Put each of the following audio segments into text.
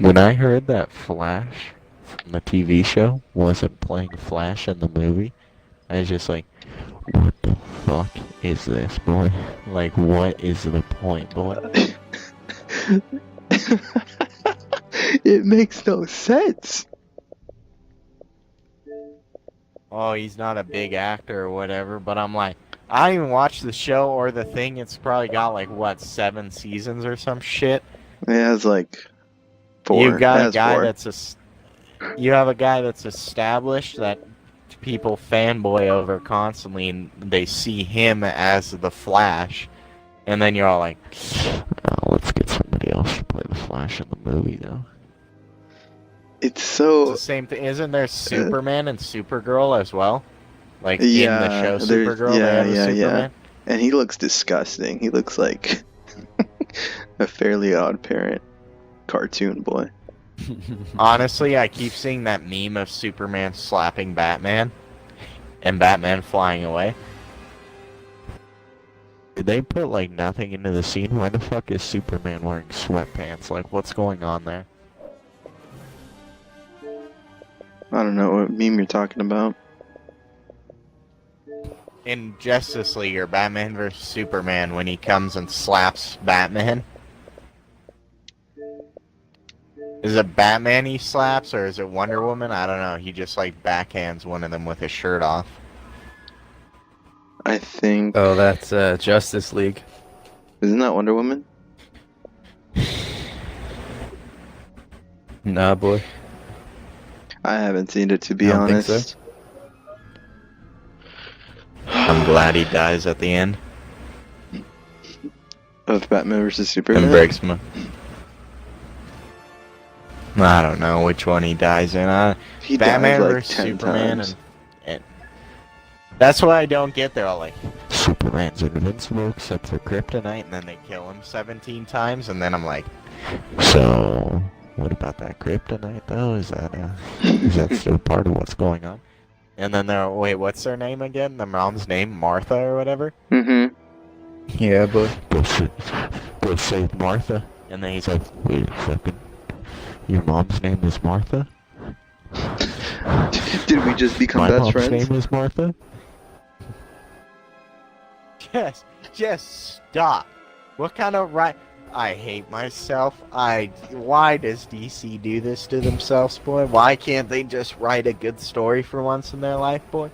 When I heard that Flash from the TV show wasn't playing Flash in the movie, I was just like, what the fuck is this, boy? Like, what is the point, boy? It makes no sense. Oh, he's not a big actor or whatever, but I'm like, I didn't even watch the show or the thing. It's probably got like, what, 7 seasons or some shit? It has like 4. You've got It a has guy 4. you have a guy that's established that people fanboy over constantly, and they see him as the Flash, and then you're all like, oh, let's get somebody else to play the Flash in the movie, though. It's so... It's the same thing. Isn't there Superman and Supergirl as well? Like, yeah, in the show Supergirl, they have a Superman? And he looks disgusting. He looks like a Fairly Odd Parent cartoon boy. Honestly, I keep seeing that meme of Superman slapping Batman, and Batman flying away. Did they put, like, nothing into the scene? Why the fuck is Superman wearing sweatpants? Like, what's going on there? I don't know what meme you're talking about. In Justice League or Batman vs. Superman, when he comes and slaps Batman. Is it Batman he slaps, or is it Wonder Woman? I don't know. He just, like, backhands one of them with his shirt off. I think... Oh, that's Justice League. Isn't that Wonder Woman? Nah, boy. I haven't seen it, to be I don't think honest. so. I'm glad he dies at the end. Of Batman vs. Superman? And breaks my... I don't know which one he dies in. He Batman died like vs. 10 Superman, times. and that's why I don't get there. All like, Superman's invincible except for kryptonite, and then they kill him 17 times, and then I'm like, so what about that kryptonite though? Is that still part of what's going on? And then they're, wait, what's their name again? The mom's name, Martha or whatever. Mm-hmm. Yeah, boy. Go save Martha. And then he's like, wait a second. Your mom's name is Martha? Did we just become My best mom's friends? name is Martha? Just stop. What kind of right... I hate myself. Why does DC do this to themselves, boy? Why can't they just write a good story for once in their life, boy?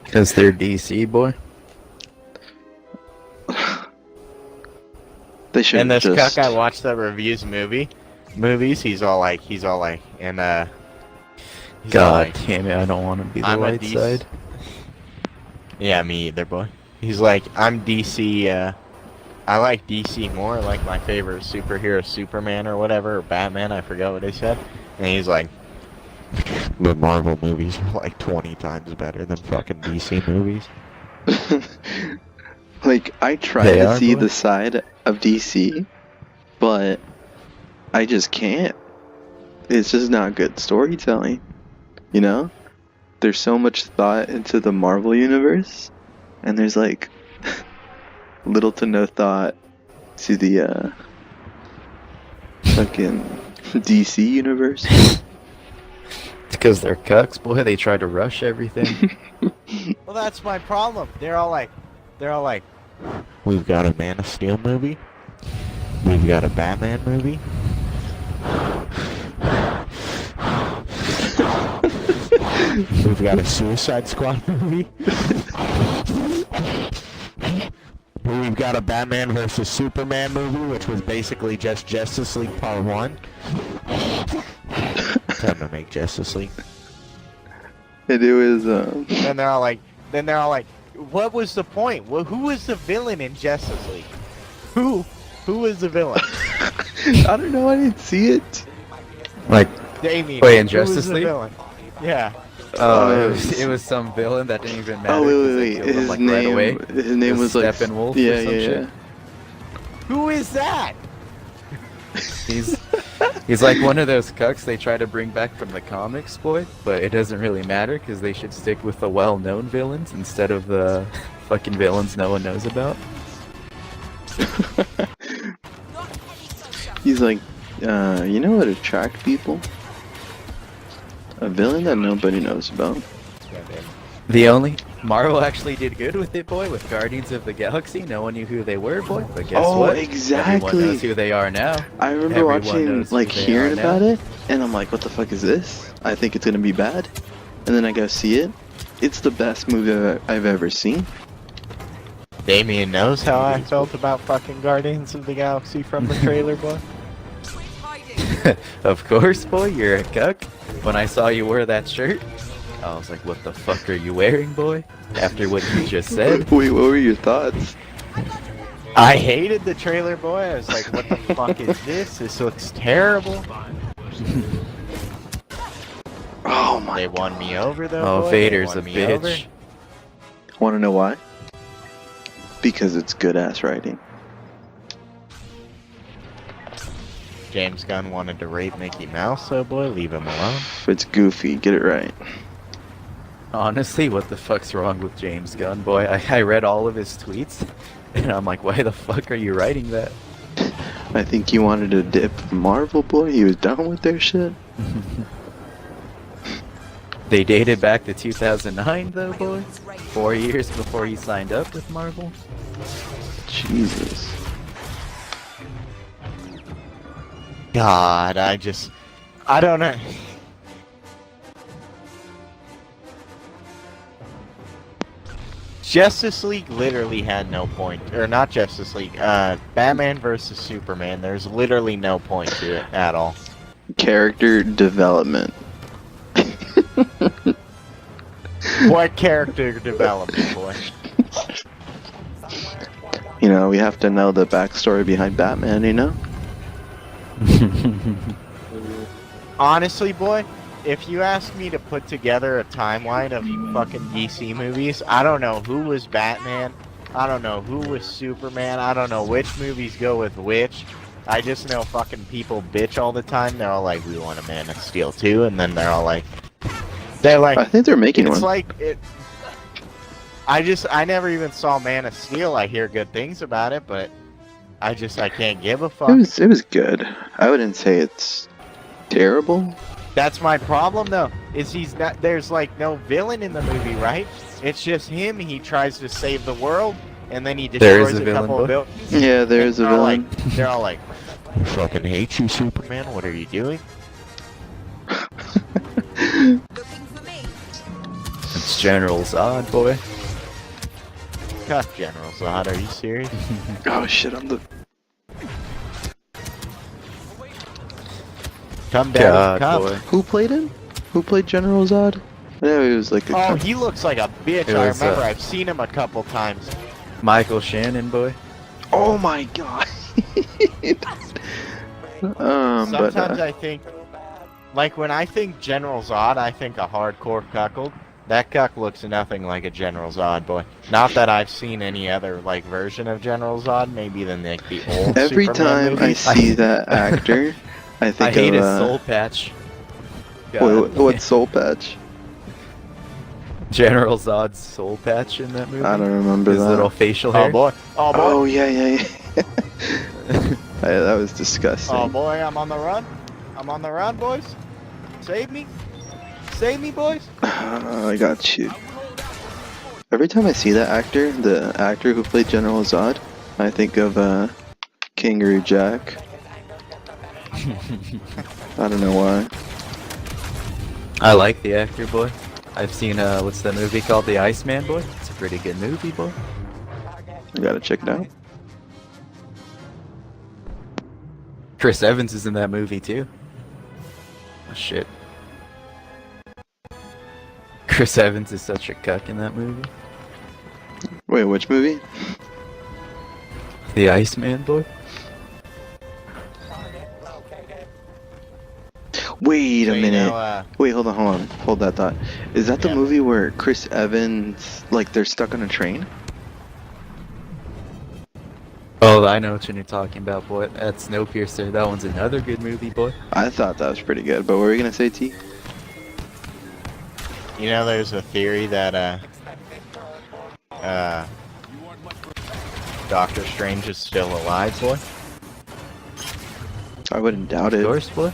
Because they're DC, boy. They should And this just... cuck I watched that reviews movies, he's all like, and he's all God like, damn it, I don't want to be the I'm a light DC side. Yeah, me either, boy. He's like, I'm DC, I like DC more, like my favorite superhero, Superman or whatever, or Batman, I forgot what he said. And he's like, the Marvel movies are like 20 times better than fucking DC movies. Like, I try They to are, see boy. the side of DC, but I just can't. It's just not good storytelling, you know? There's so much thought into the Marvel universe, and there's like little to no thought to the fucking DC universe. It's because they're cucks, boy. They try to rush everything. Well, that's my problem. They're all like, we've got a Man of Steel movie. We've got a Batman movie. We've got a Suicide Squad movie. We've got a Batman vs. Superman movie, which was basically just Justice League Part 1. Time to make Justice League. And it was, Then they're all like, what was the point? Who was the villain in Justice League? Who was the villain? I don't know, I didn't see it. Like, Damien. Wait, in who was Justice the League? villain? Yeah. oh, it was some villain that didn't even matter. Oh, 'cause they wait, killed him, his like, name, right away. his name was like, Steppenwolf yeah, or some yeah, shit. yeah. Who is that? He's like one of those cucks they try to bring back from the comics, boy, but it doesn't really matter because they should stick with the well-known villains instead of the fucking villains no one knows about. He's like, you know what attract people? A villain that nobody knows about. The only Marvel actually did good with it, boy. With Guardians of the Galaxy, no one knew who they were, boy. But guess Oh, what? exactly. Everyone knows who they are now. I remember Everyone watching, knows like, who they hearing are about now. it, and I'm like, what the fuck is this? I think it's gonna be bad. And then I go see it. It's the best movie I've ever seen. Damien knows how I felt about fucking Guardians of the Galaxy from the trailer, boy. Of course, boy. You're a cuck. When I saw you wear that shirt, I was like, what the fuck are you wearing, boy? After what you just said. Wait, what were your thoughts? I hated the trailer, boy. I was like, what the fuck is this? This looks terrible. Oh my They won me over, though. Oh, boy. They Vader's won a me bitch. over. Wanna know why? Because it's good ass writing. James Gunn wanted to rape Mickey Mouse, so boy, leave him alone. It's goofy, get it right. Honestly, what the fuck's wrong with James Gunn, boy? I read all of his tweets, and I'm like, why the fuck are you writing that? I think he wanted to dip Marvel, boy. He was done with their shit. They dated back to 2009, though, boy. 4 years before he signed up with Marvel. Jesus. God, I don't know. Justice League literally had no point, or not Justice League, Batman versus Superman, there's literally no point to it at all. Character development. What character development, boy? You know, we have to know the backstory behind Batman, you know? Honestly, boy, if you ask me to put together a timeline of fucking DC movies, I don't know who was Batman, I don't know who was Superman, I don't know which movies go with which. I just know fucking people bitch all the time. They're all like, we want a Man of Steel 2, and then they're like, I think they're making it's one. like, it. I never even saw Man of Steel. I hear good things about it, but I can't give a fuck. It was good. I wouldn't say it's terrible. That's my problem, though, is there's like no villain in the movie, right? It's just him. He tries to save the world, and then he There is destroys a a villain, couple boy. of villains. Yeah, there's a They're all villain. they're all like, I fucking hate you, Superman. What are you doing? It's General Zod, boy. God, General Zod, are you serious? Oh shit, I'm the... Come down, God, come. boy. Who played him? Who played General Zod? I know he was like a... Oh, he looks like a bitch. It I was, remember. I've seen him a couple times. Michael Shannon, boy. Oh my god. Sometimes I think, like when I think General Zod, I think a hardcore cuckold. That cuck looks nothing like a General Zod, boy. Not that I've seen any other like version of General Zod. Maybe than like the old. Every Superman time I movies. see that actor, I think I hate of... his soul patch. Wait, God. what soul patch? General Zod's soul patch in that movie? I don't remember His that. little facial hair. Oh boy! Oh boy! Oh yeah. That was disgusting. Oh boy! I'm on the run! I'm on the run, boys! Save me! Save me, boys! I got you. Every time I see that actor, the actor who played General Zod, I think of Kangaroo Jack. I don't know why. I like the actor, boy. I've seen, what's that movie called? The Iceman, boy? It's a pretty good movie, boy. I gotta check it out. Chris Evans is in that movie, too. Oh, shit. Chris Evans is such a cuck in that movie. Wait, which movie? The Iceman, boy? Wait a So, you minute. know, Wait, hold on. Hold that thought. Is that the Yeah. movie where Chris Evans, like, they're stuck on a train? Oh, I know what you're talking about, boy. That's Snowpiercer. That one's another good movie, boy. I thought that was pretty good, but what were you gonna say, T? you know, there's a theory that Doctor Strange is still alive, boy. I wouldn't doubt Of it. course, boy.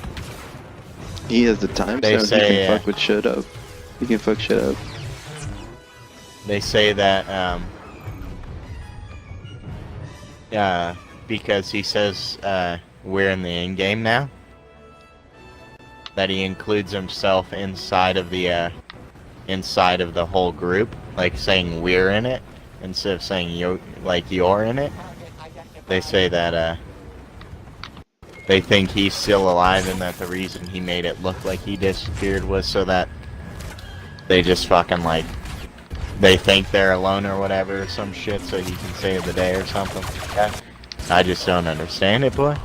He has the time They zone. say, He can fuck with shit up. He can fuck shit up. They say that because he says we're in the end game now, that he includes himself inside of the whole group, like saying we're in it instead of saying you're in it. They say that they think he's still alive and that the reason he made it look like he disappeared was so that they just fucking like they think they're alone or whatever or some shit so he can save the day or something like that. I just don't understand it, boy.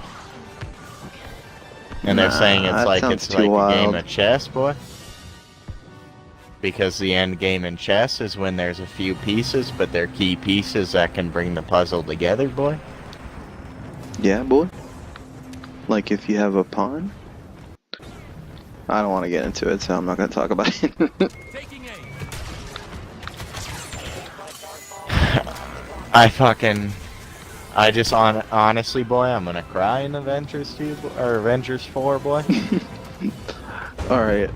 And they're saying Nah, it's that like sounds a game wild. of chess, boy. Because the end game in chess is when there's a few pieces, but they're key pieces that can bring the puzzle together, boy. Yeah, boy. Like if you have a pawn. I don't want to get into it, so I'm not gonna talk about it. I just honestly, boy, I'm gonna cry in Avengers 2 or Avengers 4, boy. Alright,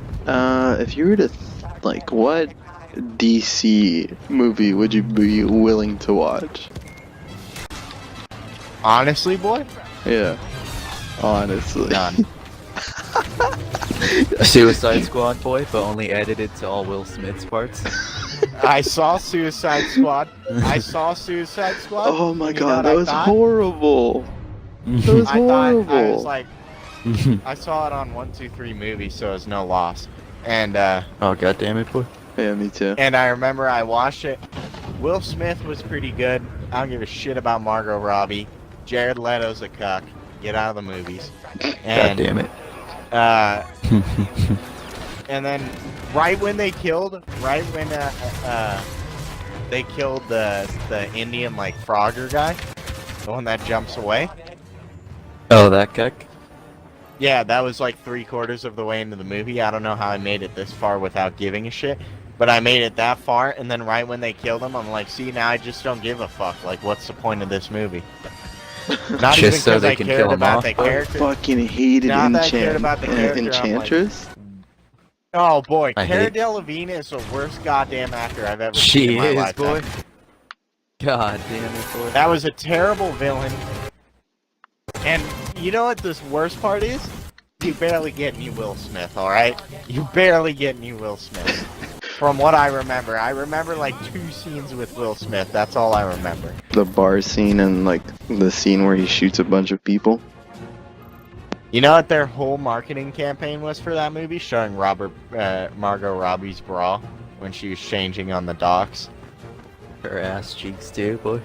if you were to, like, what DC movie would you be willing to watch? Honestly, boy, Yeah. Honestly. none. Suicide Squad, boy, but only edited to all Will Smith's parts. I saw Suicide Squad. Oh my and you know god, what that I was thought? horrible. That was I thought horrible. I was like, I saw it on 123 Movies, so it was no loss. And Oh, god damn it, boy. Yeah, me too. and I remember I watched it. Will Smith was pretty good. I don't give a shit about Margot Robbie. Jared Leto's a cuck. Get out of the movies. And, God damn it. And then right when they killed the Indian like Frogger guy, the one that jumps away. Oh, that cuck? Yeah, that was like 3/4 of the way into the movie. I don't know how I made it this far without giving a shit, but I made it that far, and then right when they killed him, I'm like, see, now I just don't give a fuck. Like, what's the point of this movie? Not Just even so because they I can cared kill him about off, the but- character. Fucking hated Not that I cared about the character, I'm like- Enchantress? Oh boy, I Cara hate- Delevingne is the worst goddamn actor I've ever seen She in my is, lifetime. boy. God damn it, boy. That was a terrible villain. And you know what this worst part is? You barely get new Will Smith, alright? You barely get new Will Smith. From what I remember like 2 scenes with Will Smith. That's all I remember. The bar scene and, like, the scene where he shoots a bunch of people. You know what their whole marketing campaign was for that movie? Showing Margot Robbie's bra when she was changing on the docks. Her ass cheeks, too, boy.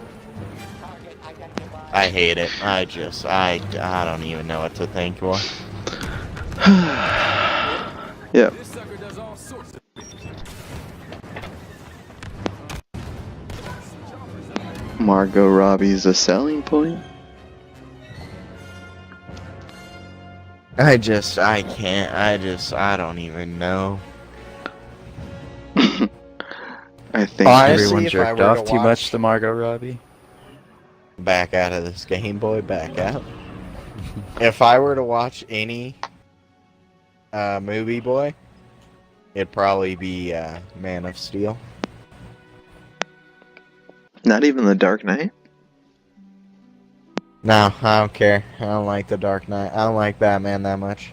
I hate it. I don't even know what to think, boy. Yeah. Margot Robbie's a selling point. I can't. I don't even know. I think Honestly, Everyone if I jerked were off to too watch- much to Margot Robbie. Back out of this game, boy. Back out. If I were to watch any movie, boy, it'd probably be Man of Steel. not even The Dark Knight. No, I don't care. I don't like The Dark Knight. I don't like Batman that much.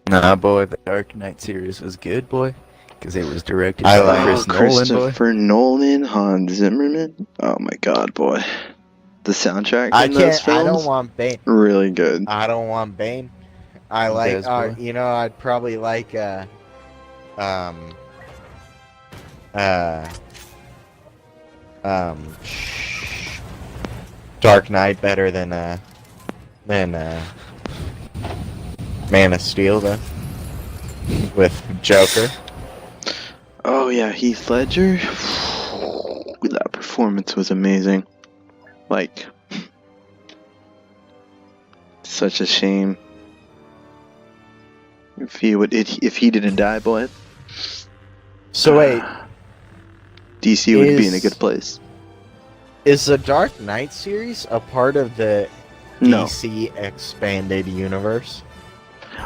Nah, boy, the Dark Knight series was good, boy. Because it was directed I by like Chris Nolan, boy. Christopher Nolan, Hans Zimmerman. Oh my god, boy. The soundtrack I in those can't. I films, don't want Bane. really good. I don't want Bane. I Who like. does, boy? You know, I'd probably like. Dark Knight better than Man of Steel though. With Joker. Oh yeah, Heath Ledger. That performance was amazing. Like, such a shame. If he didn't die, boy, So wait, DC would be in a Is- good place. is the Dark Knight series a part of the No. DC expanded universe?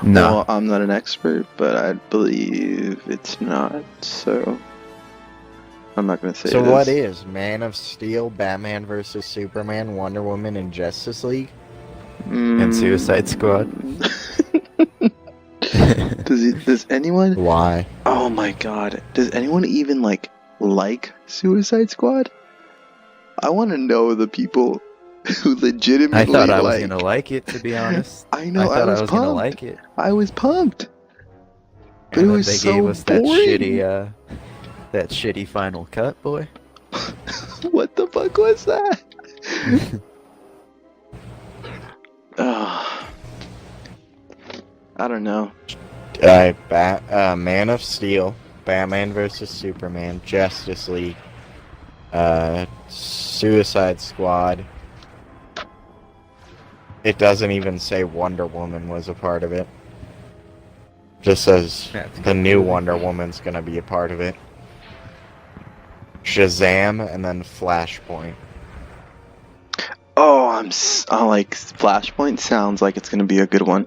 No. Well, I'm not an expert, but I believe it's not. So I'm not gonna say. So it what is. is Man of Steel, Batman vs Superman, Wonder Woman, and Justice League? And Suicide Squad. Does anyone? Why? Oh my god! Does anyone even like Suicide Squad? I want to know the people who legitimately. I thought I was gonna like it, to be honest. I know. I thought I was pumped. gonna like it. I was pumped. But And it then was they so gave us boring. that shitty final cut, boy. What the fuck was that? I don't know. Man of Steel, Batman vs Superman, Justice League, Suicide Squad. It doesn't even say Wonder Woman was a part of it. Just says That's the good. new Wonder Woman's gonna be a part of it. Shazam and then Flashpoint. Oh, I like Flashpoint. Sounds like it's gonna be a good one.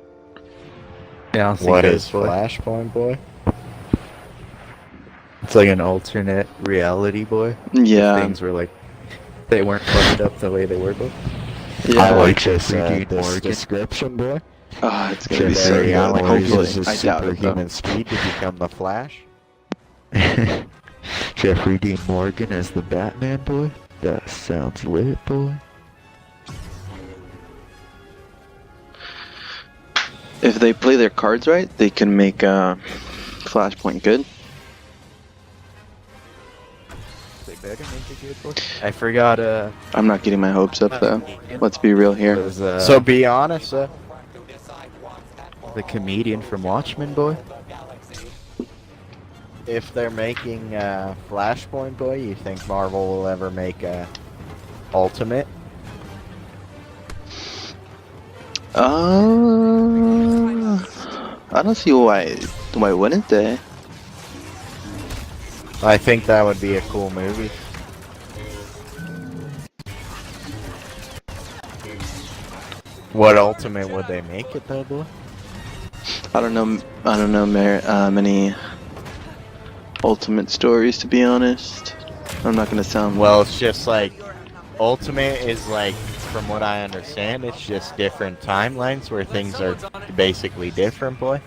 Yeah, I'll What think is boy. Flashpoint, boy? It's like an alternate reality, boy. Yeah. Things were like they weren't fucked up the way they were, boy. Yeah. I like Jeffrey this, Dean this Morgan. description, boy. Oh, it's gonna be so Barry good. Allen Hopefully, uses his I doubt it though. superhuman speed to become the Flash. Jeffrey Dean Morgan as the Batman, boy. That sounds lit, boy. If they play their cards right, they can make Flashpoint good. They better make it good, boy. I forgot. I'm not getting my hopes up though. Let's be real here. Was, So be honest, the comedian from Watchmen, boy. if they're making Flashpoint, boy, you think Marvel will ever make Ultimate? I don't see why wouldn't they? I think that would be a cool movie. What Ultimate would they make it though, boy? I don't know many Ultimate stories, to be honest. I'm not gonna sound Well, it's just like Ultimate is like, from what I understand, it's just different timelines where things are basically different, boy.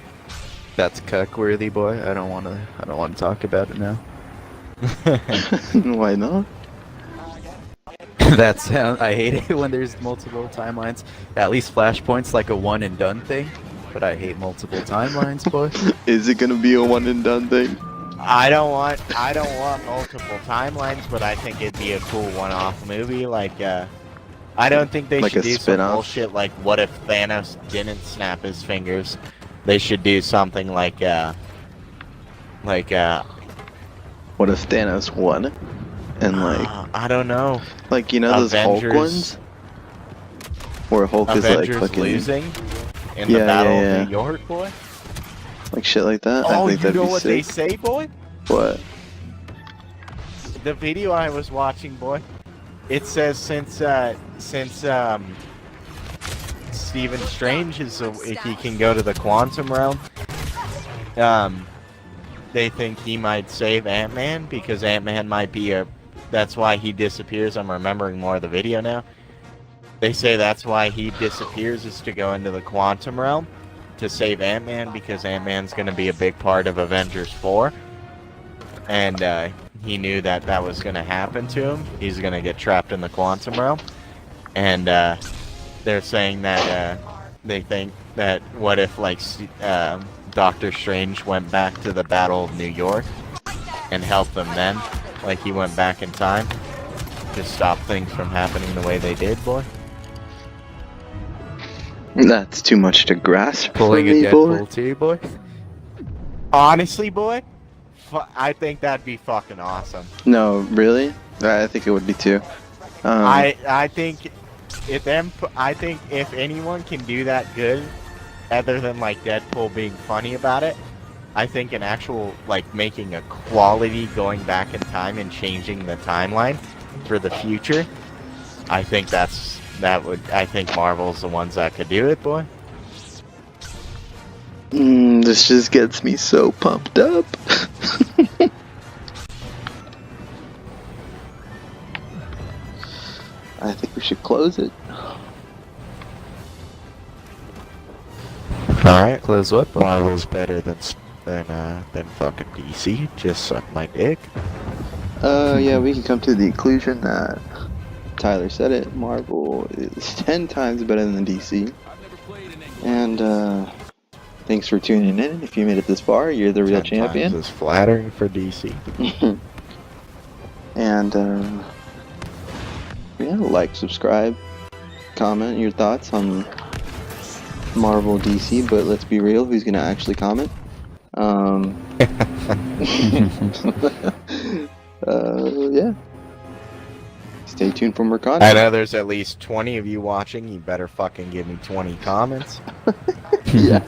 That's cuck-worthy, boy. I don't want to talk about it now. why not? That sound. I hate it when there's multiple timelines. At least Flashpoint's like a one and done thing, but I hate multiple timelines, boy. Is it gonna be a one and done thing? I don't want multiple timelines, but I think it'd be a cool one-off movie. Like, I don't think they Like should a do some spin-off? bullshit like, what if Thanos didn't snap his fingers? They should do something like, What if Thanos won? And I don't know. like you know those Hulk Avengers- ones? Where Hulk Avengers is like fucking losing in Yeah, the Battle yeah, yeah. of New York, boy. like shit like that. I Oh, think you that'd know be what they sick. say, boy? What? The video I was watching, boy, it says since Stephen Strange is if he can go to the quantum realm, they think he might save Ant-Man because Ant-Man might be that's why he disappears. I'm remembering more of the video now. They say that's why he disappears is to go into the quantum realm to save Ant-Man because Ant-Man's going to be a big part of Avengers 4. And he knew that that was going to happen to him. He's going to get trapped in the quantum realm. And they're saying that they think that what if like Doctor Strange went back to the Battle of New York and helped them then? Like he went back in time to stop things from happening the way they did, boy. That's too much to grasp Pulling for a me, Deadpool boy. too, boy. Honestly, boy, I think that'd be fucking awesome. No, really? I think it would be too. I think I think if anyone can do that good, other than like Deadpool being funny about it, I think an actual like making a quality going back in time and changing the timeline for the future, I think that's I think Marvel's the ones that could do it, boy. This just gets me so pumped up. I think we should close it. Alright, Close what? Marvel's better than fucking DC. Just suck my dick. Yeah, we can come to the conclusion that Tyler said it. Marvel is 10 times better than DC. And thanks for tuning in. If you made it this far, you're the real 10 champion. times is flattering for DC. And yeah, like, subscribe, comment your thoughts on Marvel, DC. But let's be real, who's gonna actually comment? Yeah. Stay tuned for more content. I know there's at least 20 of you watching. You better fucking give me 20 comments. Yeah.